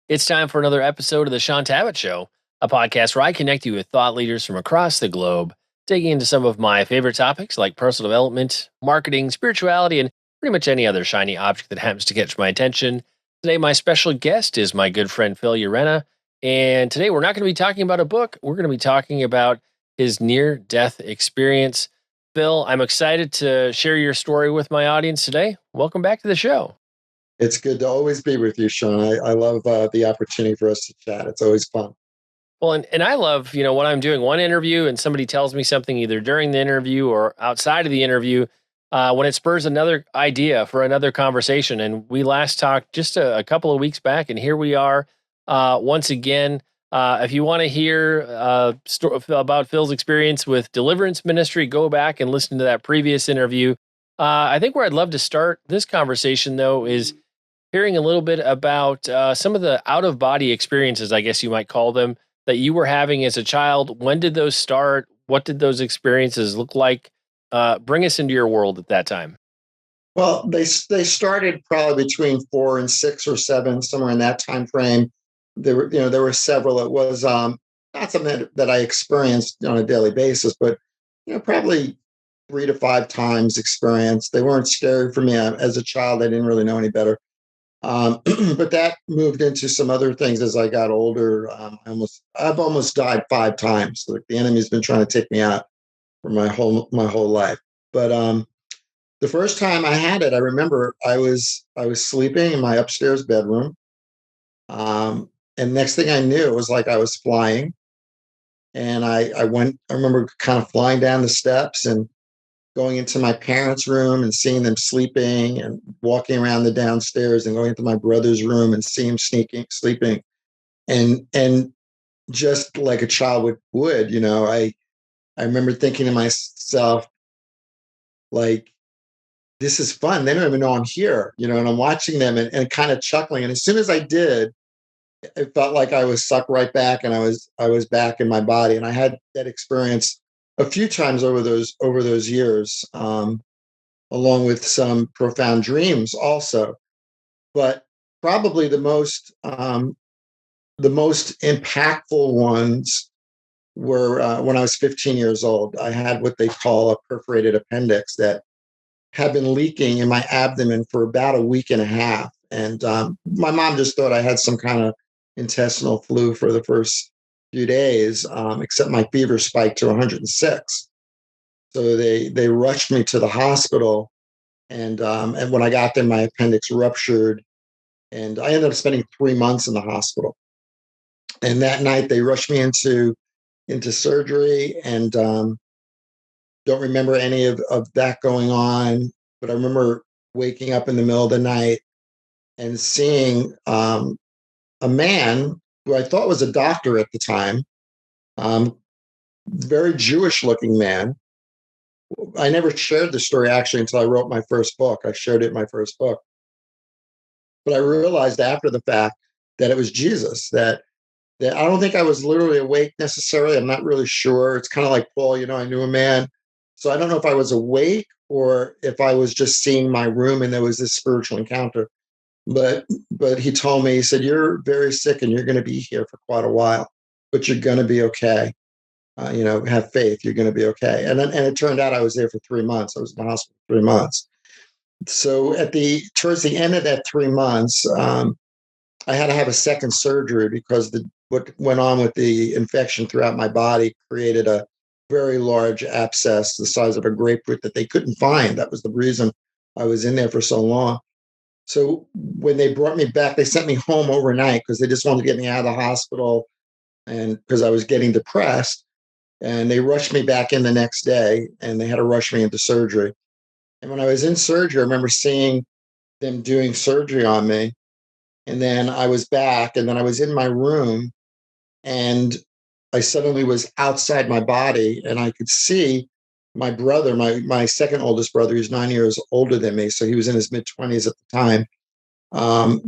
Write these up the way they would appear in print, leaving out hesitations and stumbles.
It's time for another episode of the Sean Tabbitt Show, a podcast where I connect you with thought leaders from across the globe, digging into some of my favorite topics like personal development, marketing, spirituality, and pretty much any other shiny object that happens to catch my attention. Today, my special guest is my good friend Phill Urena, and today we're not going to be talking about a book. We're going to be talking about his near-death experience. Phill, I'm excited to share your story with my audience today. Welcome back to the show. It's good to always be with you, Sean. I love the opportunity for us to chat. It's always fun. Well, and I love, when I'm doing one interview and somebody tells me something either during the interview or outside of the interview, when it spurs another idea for another conversation. And we last talked just a couple of weeks back, and here we are once again. If you want to hear about Phil's experience with deliverance ministry, go back and listen to that previous interview. I think where I'd love to start this conversation, though, is hearing a little bit about some of the out of body experiences, I guess you might call them, that you were having as a child. When did those start? What did those experiences look like? Bring us into your world at that time. Well, they started probably between 4 and 6 or 7, somewhere in that time frame. There were several. It was not something that I experienced on a daily basis, but probably 3 to 5 times experience. They weren't scary for me as a child. I didn't really know any better. But that moved into some other things as I got older. I've almost died 5 times. Like the enemy's been trying to take me out for my whole life. But the first time I had it, I remember I was sleeping in my upstairs bedroom, and next thing I knew, it was like I was flying, and I remember kind of flying down the steps and going into my parents' room and seeing them sleeping, and walking around the downstairs and going into my brother's room and seeing him sleeping. And just like a child would, I remember thinking to myself, like, this is fun. They don't even know I'm here, and I'm watching them and kind of chuckling. And as soon as I did, it felt like I was sucked right back, and I was back in my body. And I had that experience a few times over those years, along with some profound dreams also. But probably the most impactful ones were when I was 15 years old. I had what they call a perforated appendix that had been leaking in my abdomen for about a week and a half. And my mom just thought I had some kind of intestinal flu for the first few days, except my fever spiked to 106. So they rushed me to the hospital, and when I got there, my appendix ruptured, and I ended up spending 3 months in the hospital. And that night, they rushed me into surgery, and don't remember any of that going on, but I remember waking up in the middle of the night and seeing a man who I thought was a doctor at the time, very Jewish-looking man. I never shared the story actually until I wrote my first book. I shared it in my first book. But I realized after the fact that it was Jesus, that I don't think I was literally awake necessarily. I'm not really sure. It's kind of like Paul, I knew a man. So I don't know if I was awake or if I was just seeing my room and there was this spiritual encounter. But he told me, he said, "You're very sick and you're going to be here for quite a while, but you're going to be okay. Have faith. You're going to be okay." And it turned out I was there for 3 months. I was in the hospital for 3 months. So towards the end of that 3 months, I had to have a second surgery because what went on with the infection throughout my body created a very large abscess the size of a grapefruit that they couldn't find. That was the reason I was in there for so long. So when they brought me back, they sent me home overnight because they just wanted to get me out of the hospital, and because I was getting depressed. And they rushed me back in the next day, and they had to rush me into surgery. And when I was in surgery, I remember seeing them doing surgery on me. And then I was back, and then I was in my room, and I suddenly was outside my body, and I could see my brother, my second oldest brother, who's 9 years older than me. So he was in his mid-20s at the time,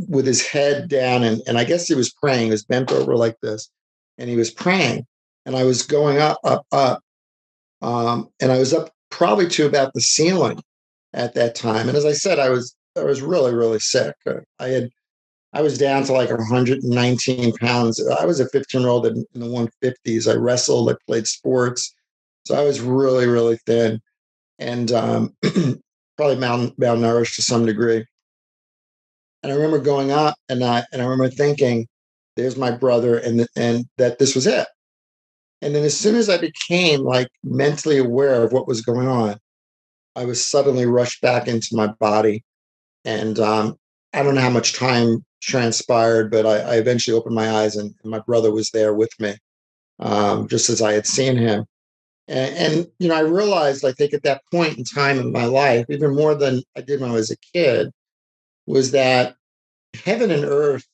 with his head down. And I guess he was praying. He was bent over like this, and he was praying. And I was going up, and I was up probably to about the ceiling at that time. And as I said, I was really, really sick. I I was down to like 119 pounds. I was a 15-year-old in the 150s. I wrestled, I played sports. So I was really, really thin and probably malnourished to some degree. And I remember going up and I remember thinking, there's my brother, and that this was it. And then as soon as I became like mentally aware of what was going on, I was suddenly rushed back into my body. And I don't know how much time transpired, but I eventually opened my eyes, and my brother was there with me, just as I had seen him. And I realized, I think, at that point in time in my life, even more than I did when I was a kid, was that heaven and earth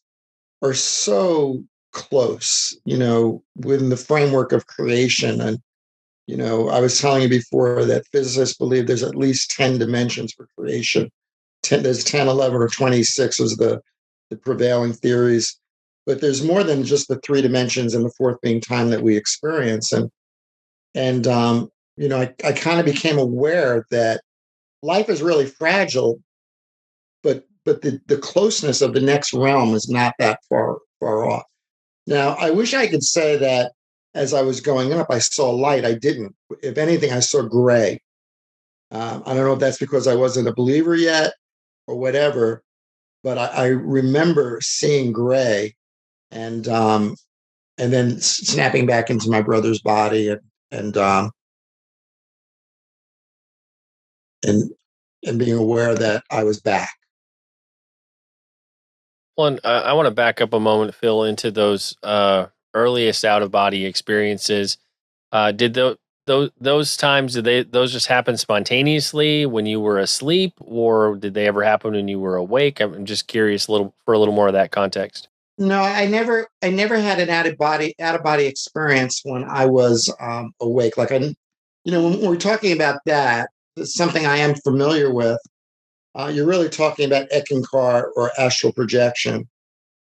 are so close, within the framework of creation. And, I was telling you before that physicists believe there's at least 10 dimensions for creation. There's 10, 11, or 26 was the prevailing theories. But there's more than just the three dimensions, and the fourth being time that we experience. And I kind of became aware that life is really fragile, but the closeness of the next realm is not that far off. Now, I wish I could say that as I was going up, I saw light. I didn't. If anything, I saw gray. I don't know if that's because I wasn't a believer yet or whatever, but I remember seeing gray, and then snapping back into my brother's body, and and and being aware that I was back. Well, and I want to back up a moment, Phil, into those earliest out of body experiences. Did those times, did those just happen spontaneously when you were asleep, or did they ever happen when you were awake? I'm just curious for a little more of that context. No, I never had an out of body experience when I was awake. Like when we're talking about that, it's something I am familiar with. You're really talking about Eckankar or astral projection.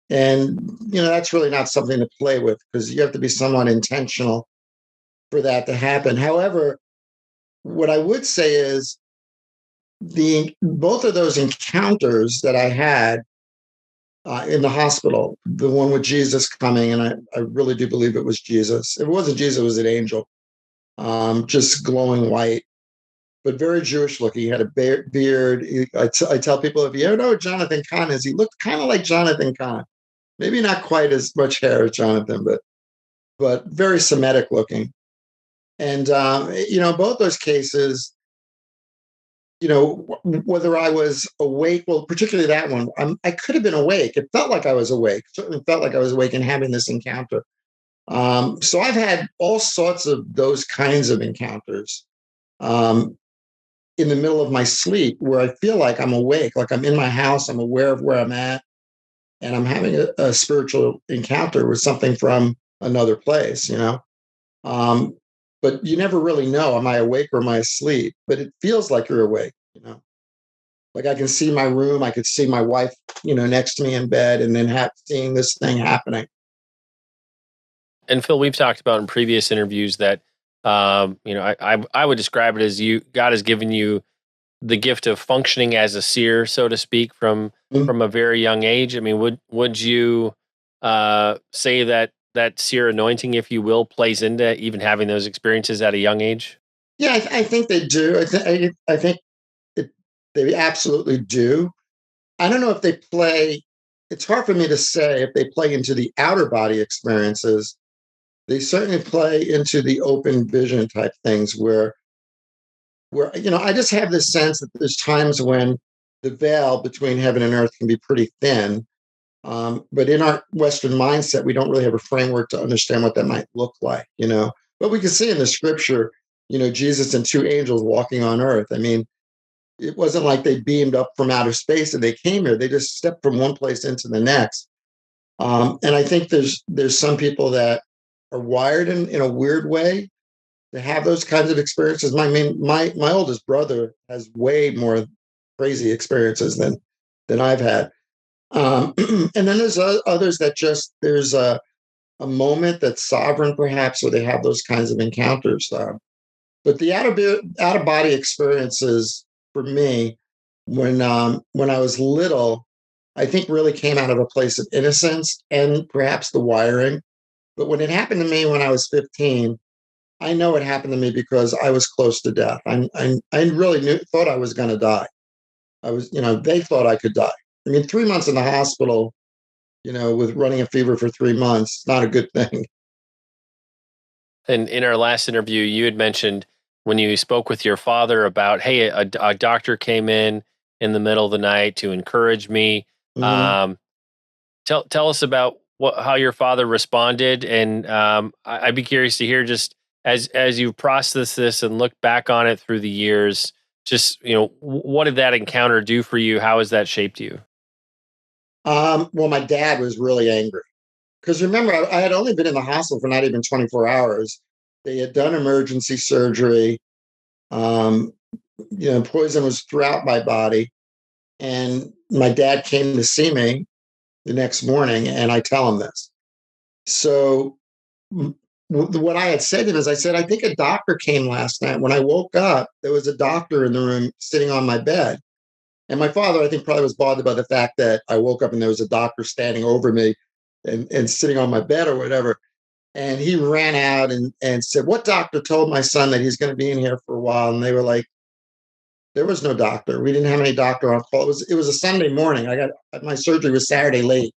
And, that's really not something to play with, because you have to be somewhat intentional for that to happen. However, what I would say is the both of those encounters that I had in the hospital, the one with Jesus coming, and I really do believe it was Jesus. If it wasn't Jesus, it was an angel, just glowing white, but very Jewish looking. He had a beard. I tell people, if you ever know who Jonathan Kahn is, he looked kind of like Jonathan Kahn. Maybe not quite as much hair as Jonathan, but very Semitic looking. And both those cases, whether I was awake, well, particularly that one, I could have been awake. It felt like I was awake. Certainly felt like I was awake and having this encounter. So I've had all sorts of those kinds of encounters in the middle of my sleep, where I feel like I'm awake, like I'm in my house, I'm aware of where I'm at, and I'm having a spiritual encounter with something from another place. Um, but you never really know, am I awake or am I asleep? But it feels like you're awake. Like I can see my room, I could see my wife, next to me in bed, and then seeing this thing happening. And Phil, we've talked about in previous interviews that I would describe it as God has given you the gift of functioning as a seer, so to speak, Mm. from a very young age. I mean, would you say that seer anointing, if you will, plays into even having those experiences at a young age? Yeah, I think they do. I think it, they absolutely do. I don't know if they play. It's hard for me to say if they play into the outer body experiences. They certainly play into the open vision type things, where I just have this sense that there's times when the veil between heaven and earth can be pretty thin. But in our Western mindset, we don't really have a framework to understand what that might look like. But we can see in the scripture, Jesus and two angels walking on earth. I mean, it wasn't like they beamed up from outer space and they came here. They just stepped from one place into the next. And I think there's some people that are wired in a weird way to have those kinds of experiences. My oldest brother has way more crazy experiences than I've had. And then there's others that just there's a moment that's sovereign, perhaps, where they have those kinds of encounters. But the out of body experiences for me, when I was little, I think really came out of a place of innocence and perhaps the wiring. But when it happened to me when I was 15, I know it happened to me because I was close to death. I really thought I was going to die. They thought I could die. I mean, 3 months in the hospital, with running a fever for 3 months, not a good thing. And in our last interview, you had mentioned when you spoke with your father about, hey, a doctor came in the middle of the night to encourage me. Mhm. Um, tell us about how your father responded, and I'd be curious to hear, just as you process this and look back on it through the years. Just what did that encounter do for you? How has that shaped you? Well, my dad was really angry because remember, I had only been in the hospital for not even 24 hours. They had done emergency surgery. Um, poison was throughout my body. And my dad came to see me the next morning, and I tell him this. So, what I had said to him is, I said, I think a doctor came last night. When I woke up, there was a doctor in the room sitting on my bed. And my father, I think, probably was bothered by the fact that I woke up and there was a doctor standing over me and sitting on my bed or whatever. And he ran out and said, what doctor told my son that he's going to be in here for a while? And they were like, there was no doctor. We didn't have any doctor on call. It was a Sunday morning. My surgery was Saturday late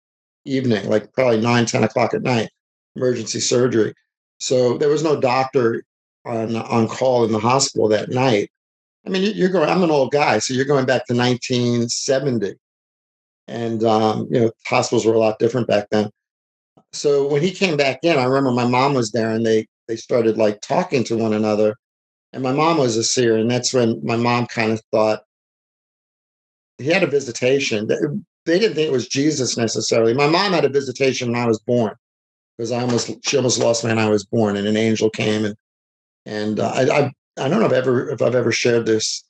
evening, like probably 9, 10 o'clock at night, emergency surgery. So there was no doctor on call in the hospital that night. I mean, you're going. I'm an old guy, so you're going back to 1970, and hospitals were a lot different back then. So when he came back in, I remember my mom was there, and they started like talking to one another. And my mom was a seer, and that's when my mom kind of thought he had a visitation. They didn't think it was Jesus necessarily. My mom had a visitation when I was born because she almost lost me when I was born, and an angel came and I don't know if I've ever shared this.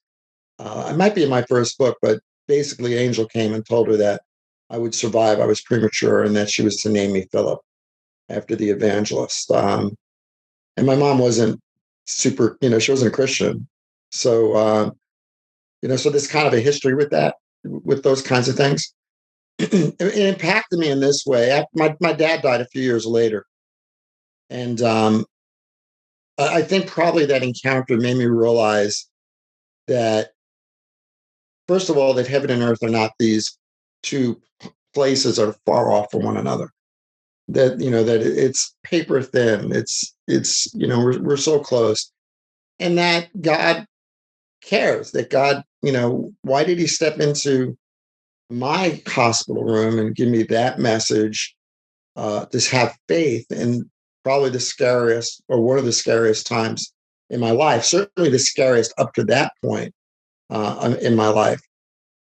It might be in my first book, but basically, angel came and told her that I would survive. I was premature, and that she was to name me Philip after the evangelist. And my mom wasn't super, she wasn't a Christian, so so there's kind of a history with that, with those kinds of things. It impacted me in this way. My dad died a few years later, and I think probably that encounter made me realize that, first of all, that heaven and earth are not these two places that are far off from one another. That it's paper thin. We're so close, and that God cares. That God, why did He step into my hospital room and give me that message? Just have faith in probably the scariest, or one of the scariest times in my life. Certainly the scariest up to that point in my life.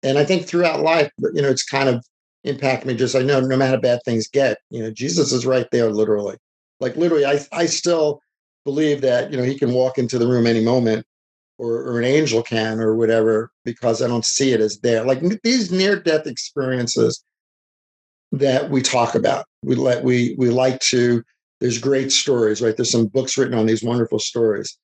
And I think throughout life, it's kind of impacted me. Just I know no matter how bad things get, Jesus is right there, literally. Like literally, I still believe that He can walk into the room any moment, or an angel can, or whatever, because I don't see it as there. Like these near-death experiences that we talk about. We like to. There's great stories, right? There's some books written on these wonderful stories.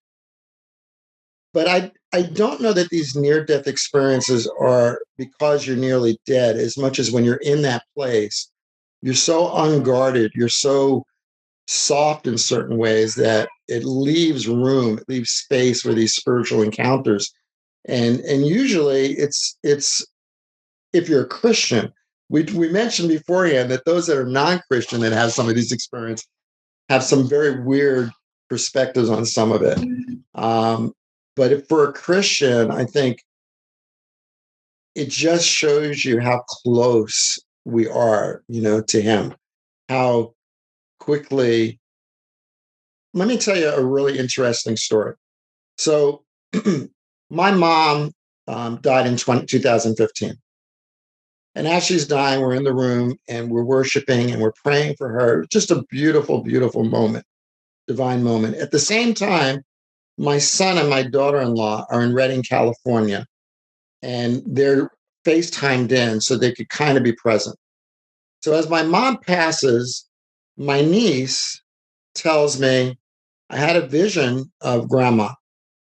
But I don't know that these near-death experiences are because you're nearly dead, as much as when you're in that place, you're so unguarded, you're so soft in certain ways that it leaves room, it leaves space for these spiritual encounters. And usually it's if you're a Christian, we mentioned beforehand that those that are non-Christian that have some of these experiences have some very weird perspectives on some of it. But for a Christian, I think it just shows you how close we are, to Him. How quickly. Let me tell you a really interesting story. So, my mom died in 2015. And as she's dying, we're in the room and we're worshiping and we're praying for her. Just a beautiful, beautiful moment, divine moment. At the same time, my son and my daughter-in-law are in Redding, California, and they're FaceTimed in so they could kind of be present. So as my mom passes, my niece tells me, I had a vision of grandma.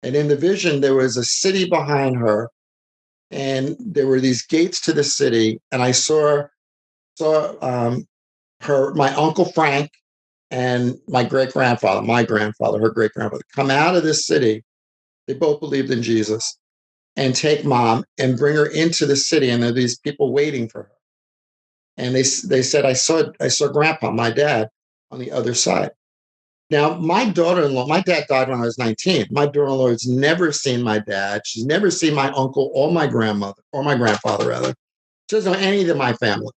And in the vision, there was a city behind her, and there were these gates to the city, and I saw my Uncle Frank and my grandfather, her great grandfather, come out of this city. They both believed in Jesus, and take mom and bring her into the city. And there are these people waiting for her. And they said, I saw grandpa, my dad, on the other side. Now, my dad died when I was 19. My daughter-in-law has never seen my dad. She's never seen my uncle or my grandmother, or my grandfather, rather. She doesn't know any of my family.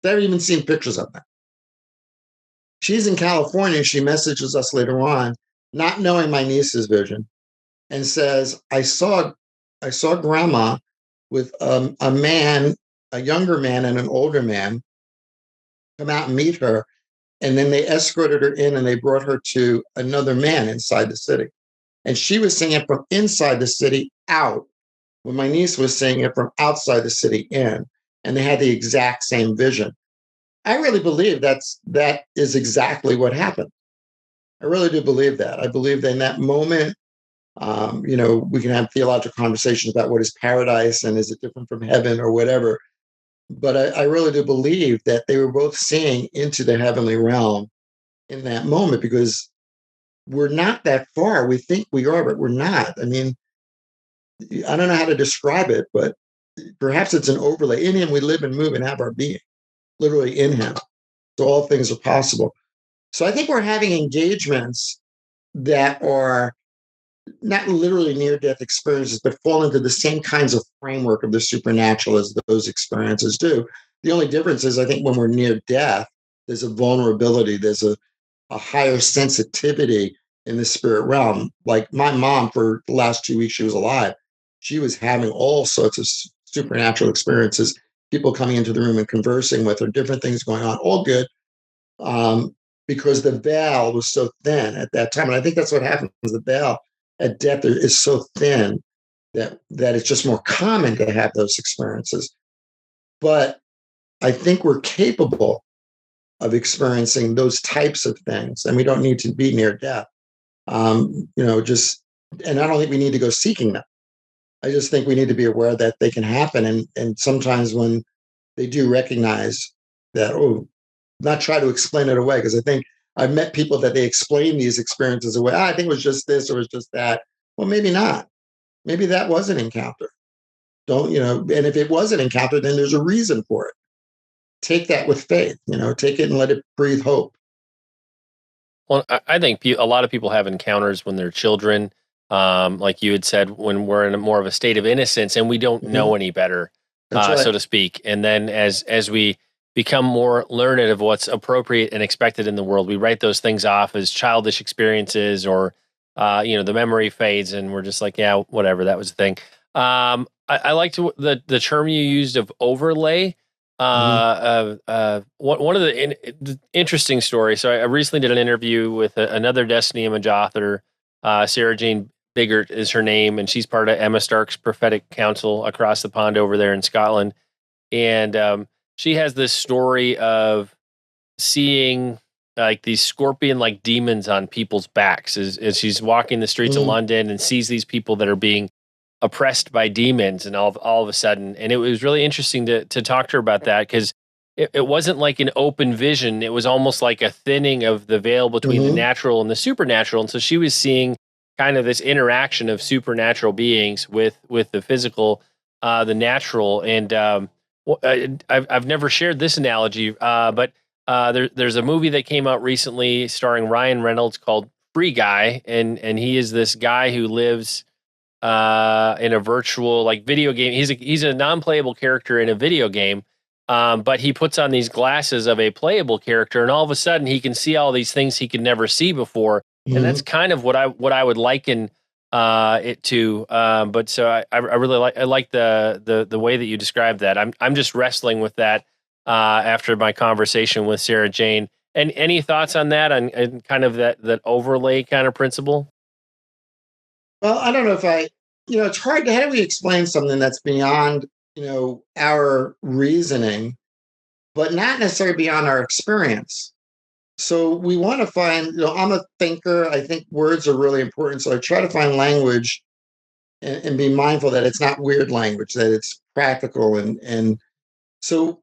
They've even seen pictures of them. She's in California. She messages us later on, not knowing my niece's vision, and says, I saw grandma with a man, a younger man and an older man, come out and meet her. And then they escorted her in and they brought her to another man inside the city. And she was seeing it from inside the city out, when my niece was seeing it from outside the city in. And they had the exact same vision. I really believe that is exactly what happened. I really do believe that. I believe that in that moment, we can have theological conversations about what is paradise and is it different from heaven or whatever. But I really do believe that they were both seeing into the heavenly realm in that moment, because we're not that far. We think we are, but we're not. I mean, I don't know how to describe it, but perhaps it's an overlay. In him, we live and move and have our being, literally in him. So all things are possible. So I think we're having engagements that are not literally near-death experiences, but fall into the same kinds of framework of the supernatural as those experiences do. The only difference is, I think, when we're near death, there's a vulnerability, there's a higher sensitivity in the spirit realm. Like my mom, for the last 2 weeks she was alive, she was having all sorts of supernatural experiences, people coming into the room and conversing with her, different things going on, all good, because the veil was so thin at that time. And I think that's what happens. The veil at death is so thin that it's just more common to have those experiences. But I think we're capable of experiencing those types of things, and we don't need to be near death. And I don't think we need to go seeking them. I just think we need to be aware that they can happen, and sometimes when they do, recognize that, not try to explain it away, because I think I've met people that they explain these experiences away. I think it was just this or it was just that. Well, maybe not. Maybe that was an encounter. And if it was an encounter, then there's a reason for it. Take that with faith, take it and let it breathe hope. Well, I think a lot of people have encounters when they're children, like you had said, when we're in more of a state of innocence and we don't know any better, That's right. so to speak. And then as we become more learned of what's appropriate and expected in the world, we write those things off as childish experiences, or the memory fades and we're just like, yeah, whatever, that was the thing. I liked the term you used of overlay. One of the interesting stories. So I recently did an interview with another Destiny Image author, Sarah Jane Biggert is her name, and she's part of Emma Stark's prophetic council across the pond over there in Scotland. And she has this story of seeing like these scorpion-like demons on people's backs as she's walking the streets of London and sees these people that are being oppressed by demons, and all of a sudden. And it was really interesting to talk to her about that, because it wasn't like an open vision. It was almost like a thinning of the veil between the natural and the supernatural. And so she was seeing kind of this interaction of supernatural beings with the physical, the natural. And I've never shared this analogy, but there's a movie that came out recently starring Ryan Reynolds called Free Guy, and he is this guy who lives in a virtual like video game. He's a non-playable character in a video game, but he puts on these glasses of a playable character, and all of a sudden he can see all these things he could never see before. And that's kind of what I would liken it to. But so I really like the way that you described that. I'm just wrestling with that after my conversation with Sarah Jane. And any thoughts on that, and kind of that overlay kind of principle? Well, I don't know if it's hard. How do we explain something that's beyond, our reasoning, but not necessarily beyond our experience? So we want to find, I'm a thinker. I think words are really important. So I try to find language and be mindful that it's not weird language, that it's practical. And so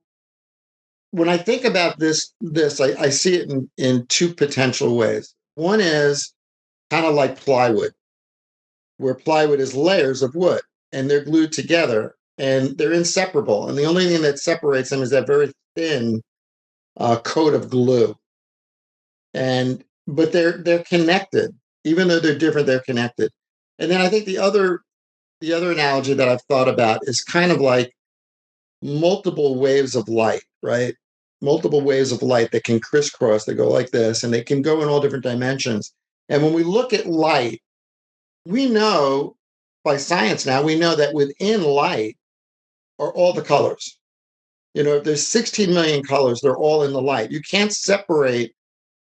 when I think about I see it in two potential ways. One is kind of like plywood, where plywood is layers of wood and they're glued together and they're inseparable. And the only thing that separates them is that very thin coat of glue. But they're connected, even though they're different. They're connected. And then I think the other analogy that I've thought about is kind of like multiple waves of light, right? Multiple waves of light that can crisscross, they go like this, and they can go in all different dimensions. And when we look at light, we know by science now, we know that within light are all the colors. If there's 16 million colors, they're all in the light. You can't separate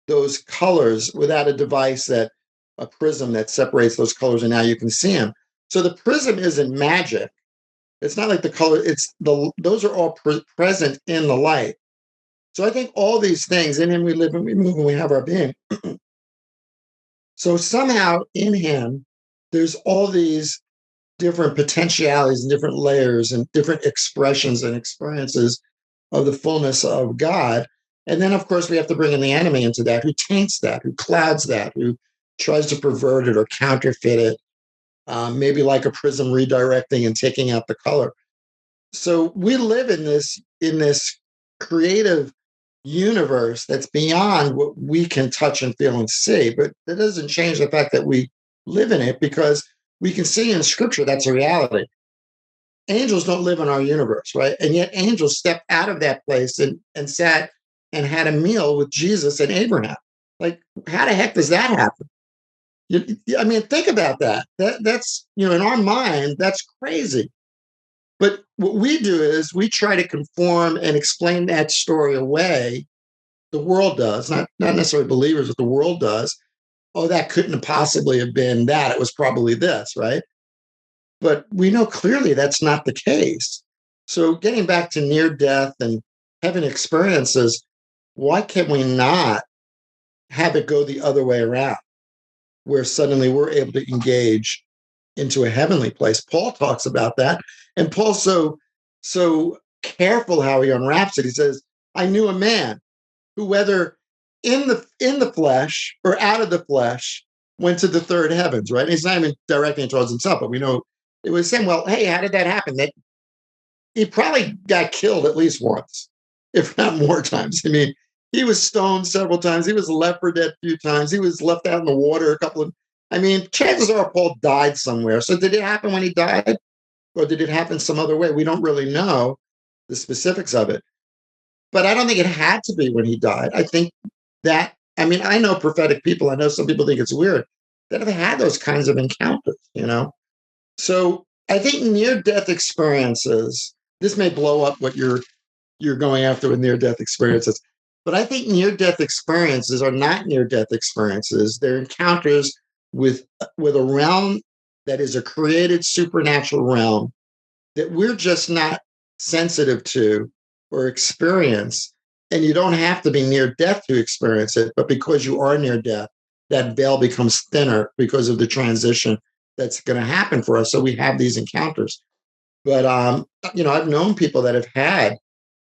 those colors without a device a prism that separates those colors, and now you can see them. So the prism isn't magic. It's not like the color, those are all present in the light. So I think all these things, in him we live and we move and we have our being. So somehow in him, there's all these different potentialities and different layers and different expressions and experiences of the fullness of God. And then, of course, we have to bring in the enemy into that, who taints that, who clouds that, who tries to pervert it or counterfeit it, maybe like a prism redirecting and taking out the color. So we live in this creative universe that's beyond what we can touch and feel and see. But that doesn't change the fact that we live in it, because we can see in Scripture that's a reality. Angels don't live in our universe, right? And yet angels stepped out of that place and sat and had a meal with Jesus and Abraham. Like, how the heck does that happen? I mean, think about that. That's, in our mind, that's crazy. But what we do is we try to conform and explain that story away. The world does, not necessarily believers, but the world does. Oh, that couldn't possibly have been that. It was probably this, right? But we know clearly that's not the case. So getting back to near death and heaven experiences, why can we not have it go the other way around, where suddenly we're able to engage into a heavenly place? Paul talks about that. And Paul's so careful how he unwraps it. He says, I knew a man who, whether in the flesh or out of the flesh, went to the third heavens, right? And he's not even directing it towards himself, but we know it was saying, well, hey, how did that happen? That he probably got killed at least once, if not more times. I mean, he was stoned several times. He was left for dead a few times. He was left out in the water a couple of. I mean, chances are Paul died somewhere. So did it happen when he died, or did it happen some other way? We don't really know the specifics of it. But I don't think it had to be when he died. I think that, I mean, I know prophetic people. I know some people think it's weird that have had those kinds of encounters. So I think near-death experiences, this may blow up what you're going after with near-death experiences, but I think near-death experiences are not near-death experiences. They're encounters with a realm that is a created supernatural realm that we're just not sensitive to or experience. And you don't have to be near death to experience it, but because you are near death, that veil becomes thinner because of the transition that's going to happen for us. So we have these encounters. But I've known people that have had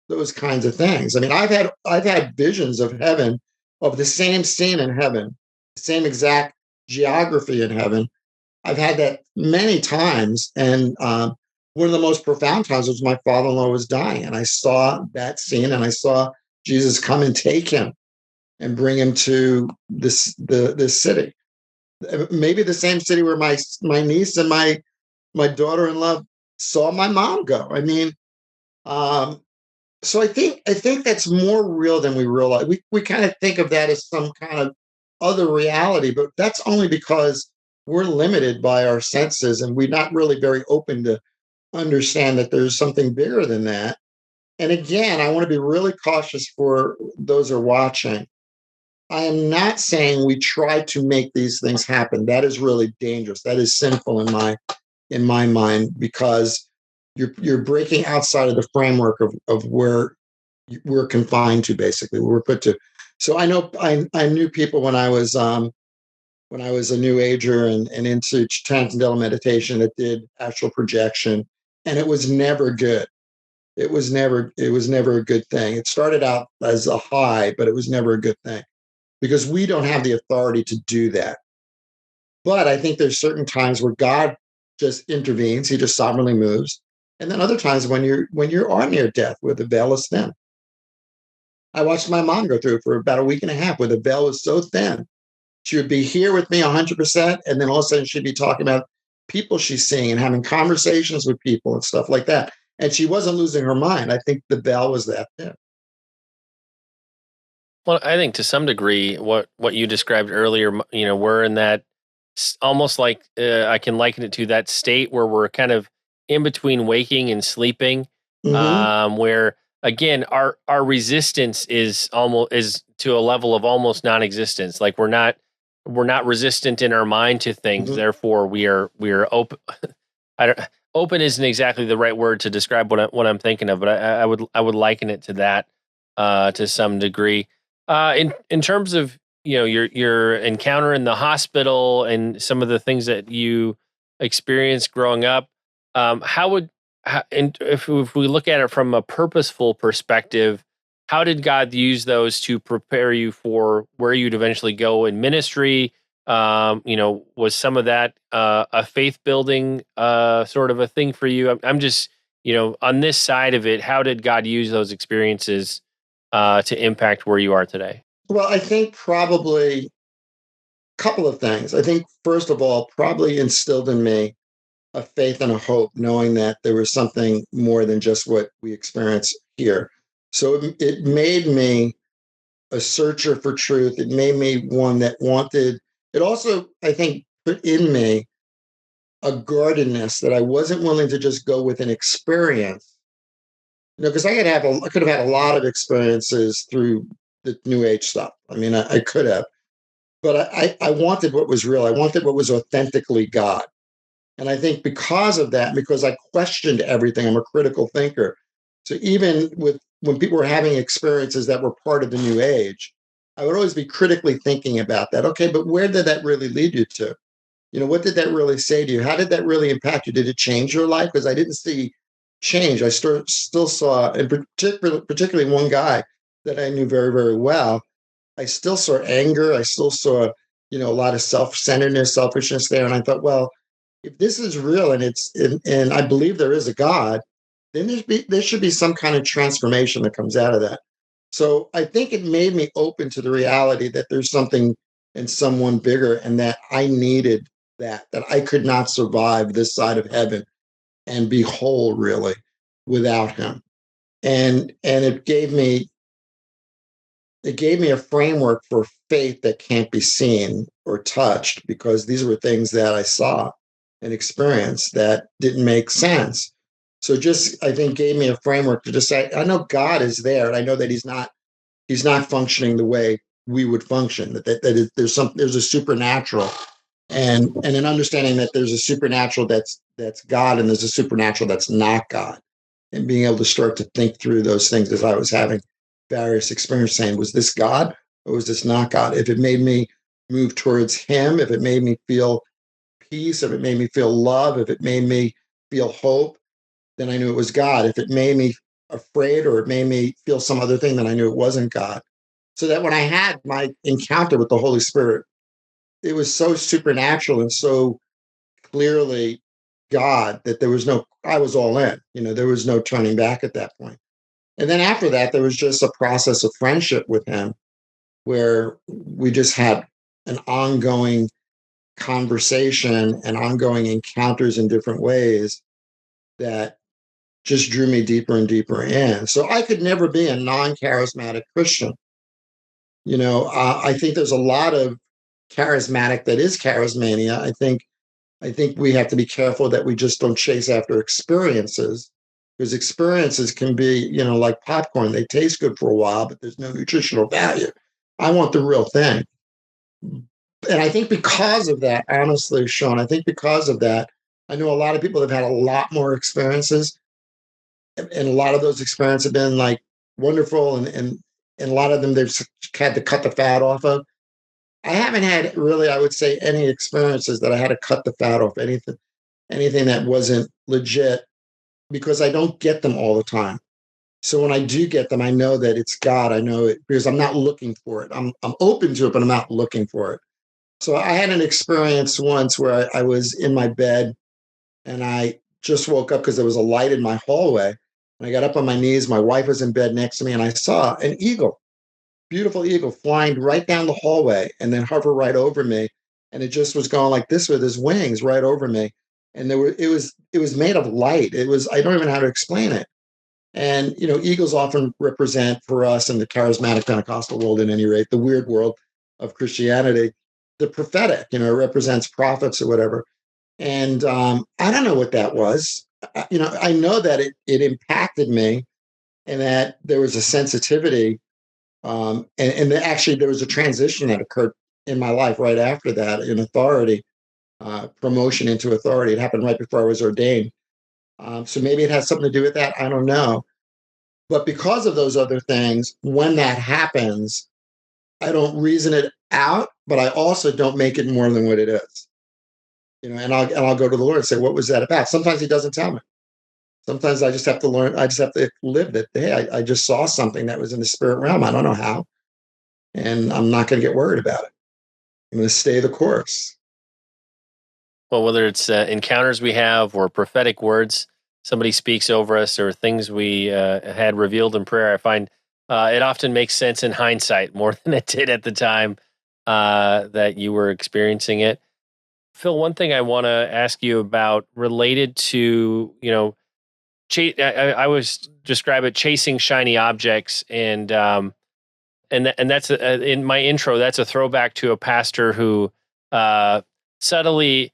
those kinds of things. I mean, I've had visions of heaven, of the same scene in heaven, the same exact geography in heaven. I've had that many times, and one of the most profound times was my father-in-law was dying, and I saw that scene, and I saw Jesus come and take him and bring him to this city, maybe the same city where my niece and my daughter-in-law saw my mom go. I mean, so I think that's more real than we realize. We kind of think of that as some kind of other reality, but that's only because we're limited by our senses, and we're not really very open to understand that there's something bigger than that. And again, I want to be really cautious for those who are watching. I am not saying we try to make these things happen. That is really dangerous. That is sinful in my mind, because you're breaking outside of the framework of where we're confined to, basically, where we're put to. So I know I knew people when I was when I was a new ager and into transcendental meditation that did astral projection. And it was never good. It was never a good thing. It started out as a high, but it was never a good thing because we don't have the authority to do that. But I think there's certain times where God just intervenes, he just sovereignly moves. And then other times when you're on near death where the veil is thin. I watched my mom go through it for about a week and a half where the veil was so thin. She would be here with me 100%. And then all of a sudden she'd be talking about people she's seeing and having conversations with people and stuff like that. And she wasn't losing her mind. I think the veil was that thin. Well, I think to some degree, what you described earlier, we're in that almost like I can liken it to that state where we're kind of in between waking and sleeping, Mm-hmm. where again our resistance is to a level of almost non-existence. Like we're not resistant in our mind to things, Mm-hmm. therefore we are open. I don't. Open isn't exactly the right word to describe what I'm thinking of, but I would liken it to that to some degree. In terms of your encounter in the hospital and some of the things that you experienced growing up, how would and if we look at it from a purposeful perspective, how did God use those to prepare you for where you'd eventually go in ministry? Was some of that a faith building sort of a thing for you? I'm just, on this side of it, how did God use those experiences to impact where you are today? Well, I think probably a couple of things. I think, first of all, probably instilled in me a faith and a hope, knowing that there was something more than just what we experience here. So it made me a searcher for truth. It made me one that wanted, it also, I think, put in me a guardedness that I wasn't willing to just go with an experience. Because I could have had a lot of experiences through the new age stuff. I mean, I could have, but I wanted what was real. I wanted what was authentically God. And I think because of that, because I questioned everything, I'm a critical thinker. So even with when people were having experiences that were part of the new age, I would always be critically thinking about that. Okay, but where did that really lead you to? What did that really say to you? How did that really impact you? Did it change your life? Because I didn't see change. I still saw, and particularly one guy that I knew very, very well, I still saw anger. I still saw, a lot of self-centeredness, selfishness there. And I thought, well, if this is real and I believe there is a God, then there should be some kind of transformation that comes out of that. So I think it made me open to the reality that there's something and someone bigger, and that I needed that I could not survive this side of heaven and be whole really without him. And it gave me a framework for faith that can't be seen or touched, because these were things that I saw and experienced that didn't make sense. So just, I think, gave me a framework to just say, I know God is there, and I know that he's not functioning the way we would function. There's a supernatural, and an understanding that there's a supernatural that's God, and there's a supernatural that's not God, and being able to start to think through those things as I was having various experiences, saying, was this God or was this not God? If it made me move towards him, if it made me feel peace, if it made me feel love, if it made me feel hope, then I knew it was God. If it made me afraid or it made me feel some other thing, then I knew it wasn't God. So that when I had my encounter with the Holy Spirit, it was so supernatural and so clearly God that I was all in. There was no turning back at that point. And then after that, there was just a process of friendship with him where we just had an ongoing conversation and ongoing encounters in different ways that just drew me deeper and deeper in. So I could never be a non-charismatic Christian. I think there's a lot of charismatic that is charismania. I think we have to be careful that we just don't chase after experiences, because experiences can be, like popcorn. They taste good for a while, but there's no nutritional value. I want the real thing. And I think because of that, honestly, Sean, I think because of that, I know a lot of people have had a lot more experiences, and a lot of those experiences have been like wonderful, and a lot of them they've had to cut the fat off of. I haven't had really, I would say, any experiences that I had to cut the fat off anything that wasn't legit because I don't get them all the time. So when I do get them, I know that it's God. I know it because I'm not looking for it. I'm open to it, but I'm not looking for it. So I had an experience once where I was in my bed and I just woke up because there was a light in my hallway. And I got up on my knees. My wife was in bed next to me, and I saw an eagle, beautiful eagle, flying right down the hallway and then hover right over me. And it just was going like this with his wings right over me. And it was made of light. It was I don't even know how to explain it. And eagles often represent for us in the charismatic Pentecostal world, at any rate, the weird world of Christianity, the prophetic. It represents prophets or whatever. And I don't know what that was. I know that it impacted me, and that there was a sensitivity, and actually there was a transition that occurred in my life right after that in authority, promotion into authority. It happened right before I was ordained. So maybe it has something to do with that. I don't know. But because of those other things, when that happens, I don't reason it out, but I also don't make it more than what it is. And I'll go to the Lord and say, "What was that about?" Sometimes He doesn't tell me. Sometimes I just have to learn. I just have to live that. Hey, I just saw something that was in the spirit realm. I don't know how, and I'm not going to get worried about it. I'm going to stay the course. Well, whether it's encounters we have or prophetic words somebody speaks over us or things we had revealed in prayer, I find it often makes sense in hindsight more than it did at the time that you were experiencing it. Phill, one thing I want to ask you about related to, I always describe it chasing shiny objects, and that's in my intro. That's a throwback to a pastor who subtly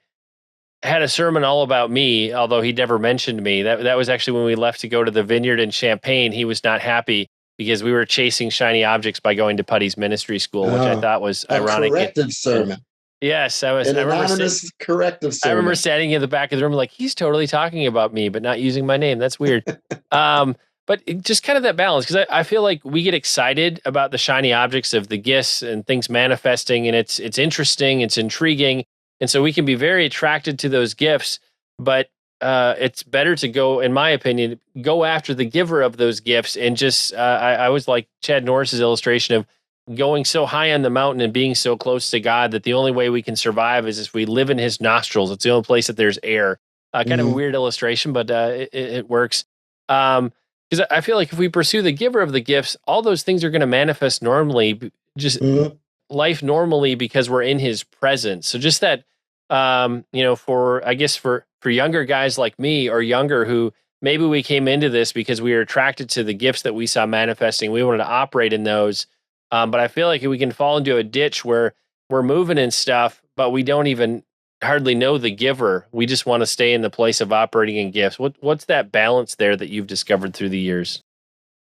had a sermon all about me, although he never mentioned me. That was actually when we left to go to the vineyard in Champaign. He was not happy because we were chasing shiny objects by going to Putty's ministry school, which I thought was A ironic. corrective And sermon, yes, an anonymous corrective I remember sermon. standing in the back of the room like he's totally talking about me, but not using my name. That's weird. Um, but just kind of that balance, because I feel like we get excited about the shiny objects of the gifts and things manifesting, and it's interesting, it's intriguing, and so we can be very attracted to those gifts. But it's better to go, in my opinion, go after the giver of those gifts, and just I always like Chad Norris's illustration of going so high on the mountain and being so close to God that the only way we can survive is if we live in His nostrils. It's the only place that there's air. Kind of a Mhm. weird illustration, but it works. Because I feel like if we pursue the giver of the gifts, all those things are going to manifest normally, just Mhm. life normally because we're in His presence. So just that, for I guess for younger guys like me or younger who maybe we came into this because we were attracted to the gifts that we saw manifesting, we wanted to operate in those. But I feel like we can fall into a ditch where we're moving and stuff, but we don't even hardly know the giver. We just want to stay in the place of operating in gifts. What's that balance there that you've discovered through the years?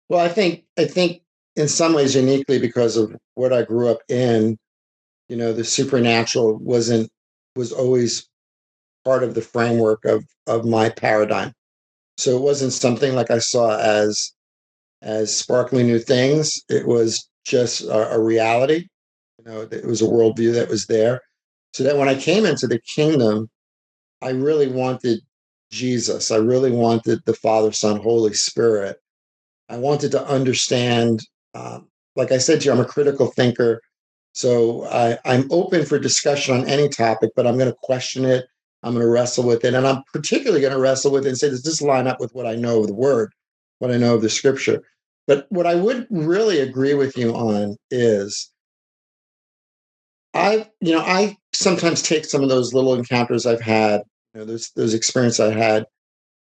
Well, I think in some ways uniquely because of what I grew up in, the supernatural was always part of the framework of my paradigm. So it wasn't something like I saw as sparkly new things. It was just a reality. It was a worldview that was there. So that when I came into the kingdom, I really wanted Jesus. I really wanted the Father, Son, Holy Spirit. I wanted to understand. Like I said to you, I'm a critical thinker. So I'm open for discussion on any topic, but I'm going to question it. I'm going to wrestle with it. And I'm particularly going to wrestle with it and say, does this line up with what I know of the word, what I know of the scripture? But what I would really agree with you on is I sometimes take some of those little encounters I've had, those experiences I had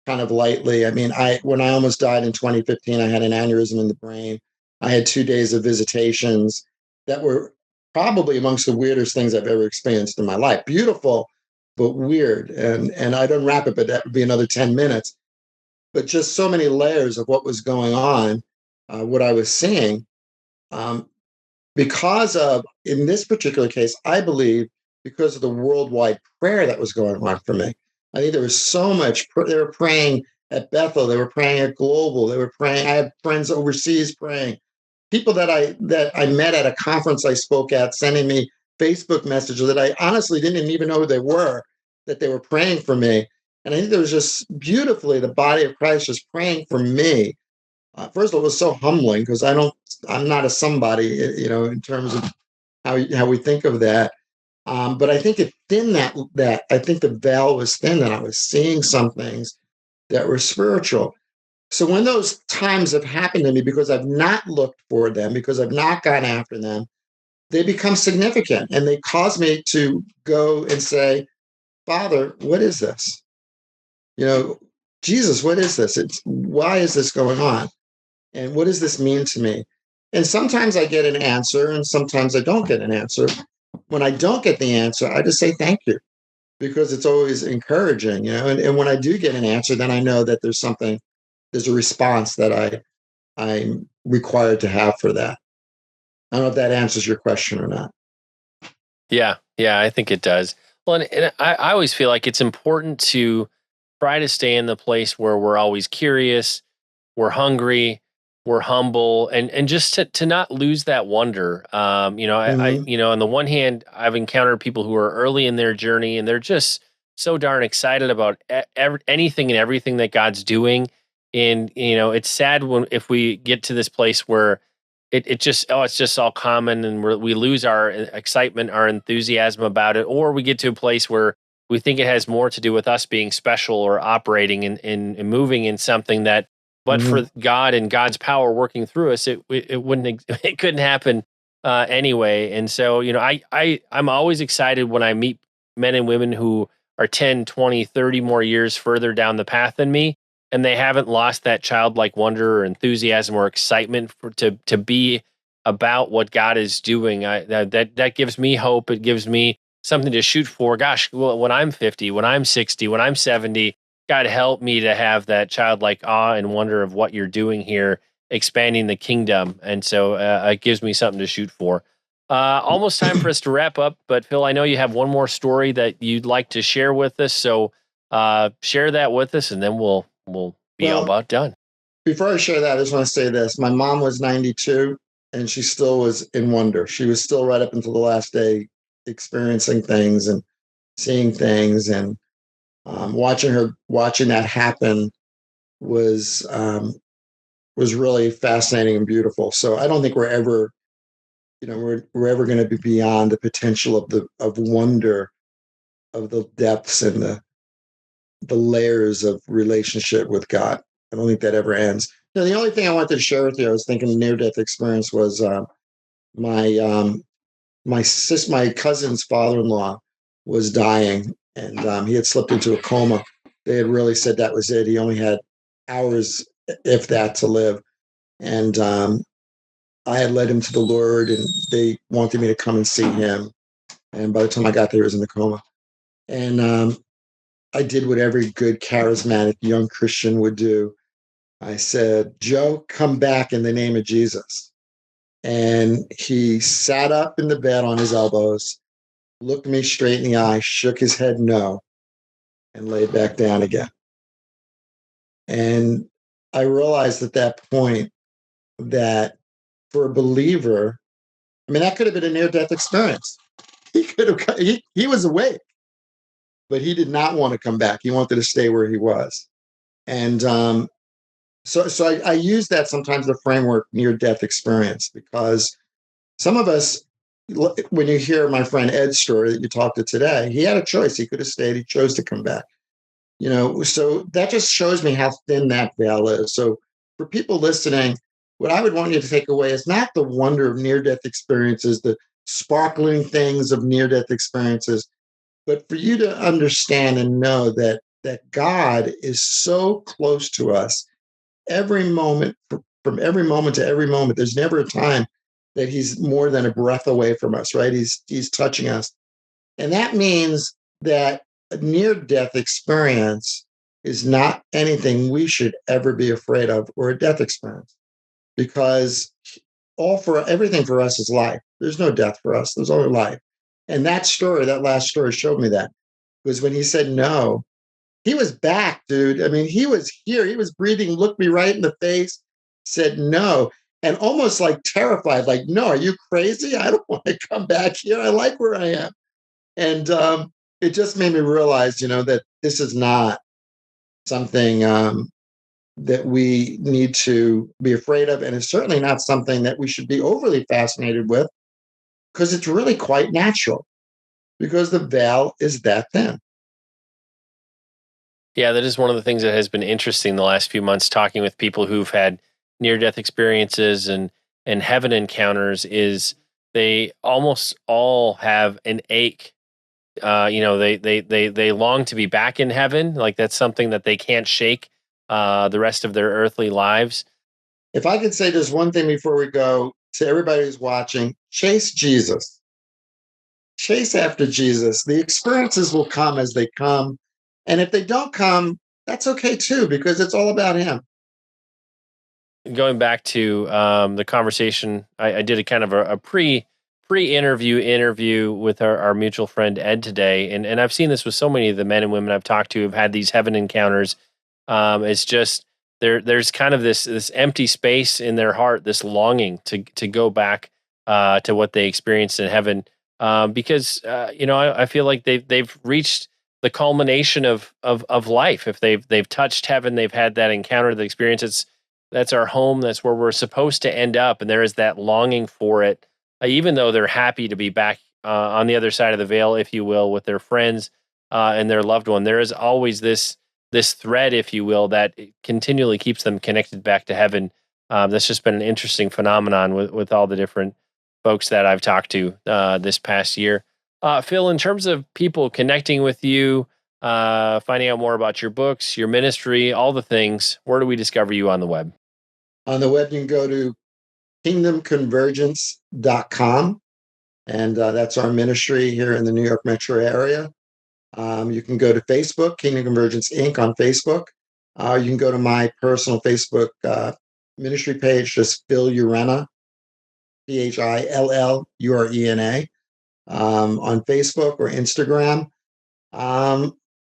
kind of lightly. I mean, when I almost died in 2015, I had an aneurysm in the brain. I had 2 days of visitations that were probably amongst the weirdest things I've ever experienced in my life. Beautiful, but weird. And I'd unwrap it, but that would be another 10 minutes. But just so many layers of what was going on, what I was seeing. Um, because of, in this particular case, I believe because of the worldwide prayer that was going on for me. I think there was so much, they were praying at Bethel, they were praying at Global, they were praying. I had friends overseas praying. People that I met at a conference I spoke at, sending me Facebook messages that I honestly didn't even know who they were, that they were praying for me. And I think there was just beautifully the body of Christ just praying for me. First of all, it was so humbling because I'm not a somebody, in terms of how we think of that. But I think it thinned that I think the veil was thin, and I was seeing some things that were spiritual. So when those times have happened to me, because I've not looked for them, because I've not gone after them, they become significant, and they cause me to go and say, Father, what is this? Jesus, what is this? Why is this going on? And what does this mean to me? And sometimes I get an answer, and sometimes I don't get an answer. When I don't get the answer, I just say thank you, because it's always encouraging, and when I do get an answer, then I know that there's a response that I'm required to have for that. I don't know if that answers your question or not. Yeah, yeah, I think it does. Well, and I always feel like it's important to try to stay in the place where we're always curious, we're hungry, we're humble, and just to not lose that wonder. Mm-hmm. On the one hand, I've encountered people who are early in their journey and they're just so darn excited about anything and everything that God's doing. And it's sad if we get to this place where it's just all common, and we lose our excitement, our enthusiasm about it, or we get to a place where we think it has more to do with us being special or operating and moving in something that, but Mm-hmm. for God and God's power working through us, it wouldn't it couldn't happen anyway. And so I'm always excited when I meet men and women who are 10, 20, 30 more years further down the path than me, and they haven't lost that childlike wonder or enthusiasm or excitement to be about what God is doing. That gives me hope. It gives me something to shoot for. Gosh, well, when I'm 50, when I'm 60, when I'm 70, God help me to have that childlike awe and wonder of what you're doing here, expanding the kingdom. And so it gives me something to shoot for. Almost time for us to wrap up, but Phill, I know you have one more story that you'd like to share with us. So share that with us, and then we'll be all Well, about done. before I share that, I just want to say this. My mom was 92, and she still was in wonder. She was still right up until the last day experiencing things and seeing things, and watching that happen was really fascinating and beautiful. So I don't think we're ever going to be beyond the potential of wonder, of the depths and the layers of relationship with God. I don't think that ever ends. The only thing I wanted to share with you, I was thinking near death experience was my my cousin's father-in-law was dying, and he had slipped into a coma. They had really said that was it. He only had hours, if that, to live. And I had led him to the Lord, and they wanted me to come and see him. And by the time I got there, he was in the coma. And I did what every good charismatic young Christian would do. I said, Joe, come back in the name of Jesus. And he sat up in the bed on his elbows, looked me straight in the eye, shook his head no, and laid back down again. And I realized at that point that for a believer, I mean, that could have been a near death experience. He was awake, but he did not want to come back. He wanted to stay where he was. And so I use that sometimes, the framework near death experience, because some of us, when you hear my friend Ed's story that you talked to today, he had a choice. He could have stayed. He chose to come back. So that just shows me how thin that veil is. So for people listening, what I would want you to take away is not the wonder of near death experiences, the sparkling things of near death experiences, but for you to understand and know that God is so close to us every moment, from every moment to every moment. There's never a time that he's more than a breath away from us, right? He's touching us. And that means that a near death experience is not anything we should ever be afraid of, or a death experience, because everything for us is life. There's no death for us. There's only life. And that last story showed me that, because when he said no, he was back, dude. I mean, he was here. He was breathing, looked me right in the face, said no. and almost like terrified, like, no, are you crazy? I don't want to come back here. I like where I am. And it just made me realize, that this is not something that we need to be afraid of. And it's certainly not something that we should be overly fascinated with because it's really quite natural because the veil is that thin. Yeah, that is one of the things that has been interesting the last few months talking with people who've had near death experiences and heaven encounters is they almost all have an ache. They long to be back in heaven. Like that's something that they can't shake the rest of their earthly lives. If I could say just one thing before we go to everybody who's watching, chase Jesus. Chase after Jesus. The experiences will come as they come. And if they don't come, that's okay too, because it's all about him. Going back to the conversation, I did a kind of a pre interview with our mutual friend Ed today, and I've seen this with so many of the men and women I've talked to who've had these heaven encounters. It's just there's kind of this empty space in their heart, this longing to go back to what they experienced in heaven, because I feel like they've reached the culmination of life. If they've touched heaven, they've had that encounter, the experience. That's our home. That's where we're supposed to end up. And there is that longing for it, even though they're happy to be back on the other side of the veil, if you will, with their friends and their loved one. There is always this thread, if you will, that continually keeps them connected back to heaven. That's just been an interesting phenomenon with all the different folks that I've talked to this past year. Phill, in terms of people connecting with you, finding out more about your books, your ministry, all the things, where do we discover you on the web? On the web, you can go to kingdomconvergence.com, and that's our ministry here in the New York metro area. You can go to Facebook, Kingdom Convergence Inc. on Facebook. You can go to my personal Facebook ministry page, just Phill Urena, Phillurena, on Facebook or Instagram.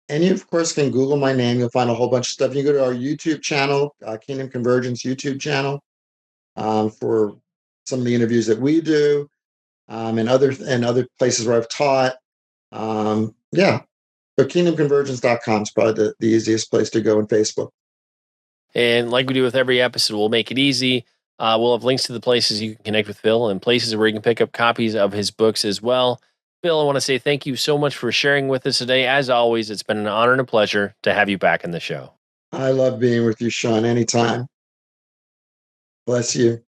And you, of course, can Google my name. You'll find a whole bunch of stuff. You go to our YouTube channel, Kingdom Convergence YouTube channel, for some of the interviews that we do, and other places where I've taught. Yeah, but kingdomconvergence.com is probably the easiest place to go in Facebook. And like we do with every episode, we'll make it easy. We'll have links to the places you can connect with Phill and places where you can pick up copies of his books as well. Phill, I want to say thank you so much for sharing with us today. As always, it's been an honor and a pleasure to have you back in the show. I love being with you, Sean, anytime. Bless you.